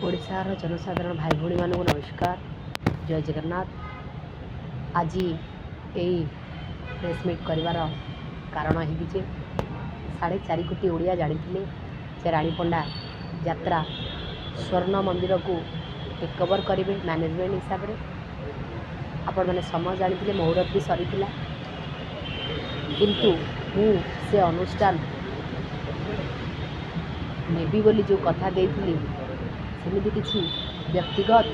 ओडिशार जनसाधारण भाई भाई मानक नमस्कार। जय जगन्नाथ। आज यही प्रेस मीट कर कारण है 4.5 कोटी ओडिया जानी जे रानीपंडा यात्रा स्वर्ण मंदिर को टेक ओवर करेंगे मैनेजमेंट हिसाब से। आपण मैंने समय जानी मुहूर्त भी सरी किंतु से अनुष्ठान नेबी बोली जो कथा देती सेमती किसी व्यक्तिगत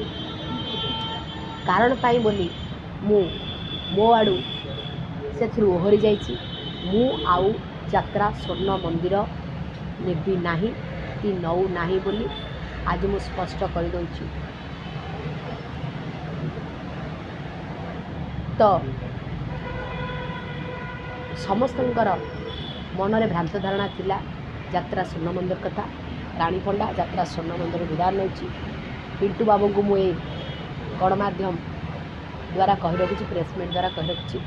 कारण पाई बोली मो आड़ू से ओहरी जाइए। आउ यात्रा स्वर्ण मंदिर नेबी नाही कि नौ नाही बोली आज मु स्पष्ट कर दूची। तो समस्तंकर मनरे भ्रांत धारणा थिला यात्रा स्वर्ण मंदिर कथा। रानीपंडा यात्रा स्वर्ण मंदिर विदार नौ पिंटू बाबू को मुझे गणमाध्यम द्वारा कही रखी प्रेसमेंट द्वारा कही रखी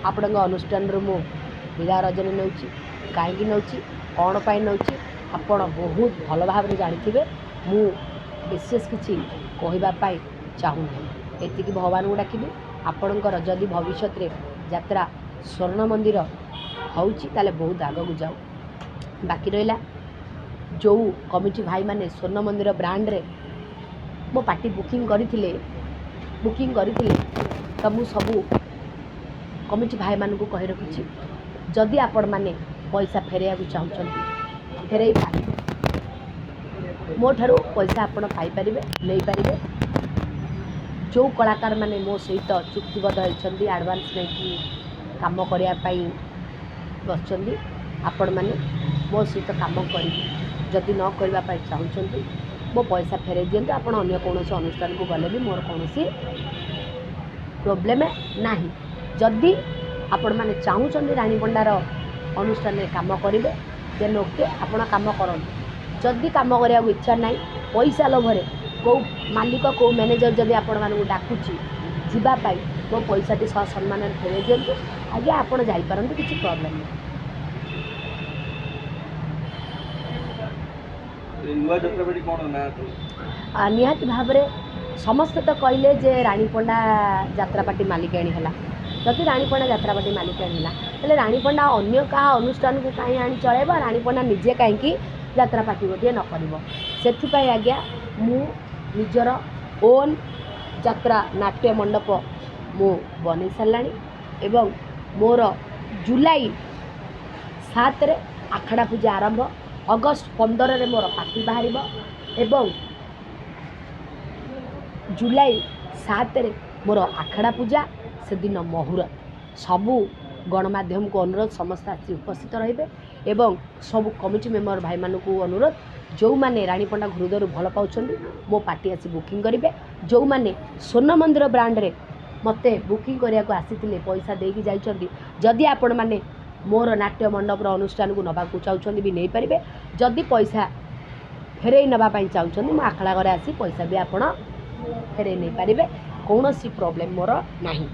आपण अनुष्ठान मु विदाय रजनी नौ कहीं नौ कौन पाई नौ आपण बहुत भल भाव जानी मु विशेष किसी कहवाई चाहूना। एति भगवान को डाकि आपणकर जदि भविष्य में यात्रा स्वर्ण मंदिर होले बहुत आग को जाऊ। बाकी रहा जो कमिटी भाई माने स्वर्ण मंदिर ब्रांड रे मो पार्टी बुकिंग करथिले तो मु सबू कमिटी भाई मान को कही रखी जदि आपण माने पैसा फेरैया चाहूँ फेरई मो ठारू पैसा आपण पाई परिबे नहीं पारिबे। जो कलाकार माने मो सहित चुक्तिबद्ध होती एडवांस नहीं काम करने बस आपण माने मो सहित काम करी जदि न करने चाहूँगी मो पैसा फेरे दिंतु। आप कौन अनुष्ठान को गले भी मोर कौन प्रोब्लेम नहीं। जदि आपण मैंने चाहूँगी रानीपंडार अनुष्ठान में काम करेंगे देन ओके आपण काम करूँ। जदि कम करने को इच्छा ना पैसा लोभरे कौ मालिक कौ मैनेजर जदि आपण मानू डाकुची जीवाई मो पैसाटी सह सम्मान फेरे दिंतु आज्ञा आपड़ जापारती किसी प्रोब्लेम नहीं। निहाती भाव समस्ते तो कहले जे रानीपंडा यात्रापाटी मालिकाणी है जदि रानीपंडा यात्रापाटी मालिकाणी है रानीपंडा अन्य क्या अनुष्ठान को कहीं आनी चलेब रानीपंडा निजे कहीं यात्रापाटी गोटे न कर आज्ञा मु निजर ओन यात्रा नाट्य मंडप मु बन सारा एवं मोर जुलाई 7 रे आखड़ा पूजा आरंभ अगस्ट 15 रे मोर पार्टी बाहर एवं जुलाई 7 रे मोर आखड़ा पूजा से दिन मुहूर्त सबू गणमाध्यम को अनुरोध समस्त आसी उपस्थित रहिबे एवं सबू कमिटी मेंबर भाई मानू को अनुरोध जो माने रानीपंडा हृदय भल पाउछंदी मो पार्टी आसी बुकिंग करेंगे। जो माने स्वर्ण मंदिर ब्रांड रे मते बुकिंग करिया को आसीथिले पैसा देकी जाइछंदी जदि आपण माने मोर नाट्य मंडप अनुष्ठान को नवा चाहते भी नहीं पारे। जदि पैसा फेरई नापी चाहते मो आखड़ा घर आसी पैसा भी आप फेरई नहीं पारे। कौन प्रोब्लेम मोर नहीं।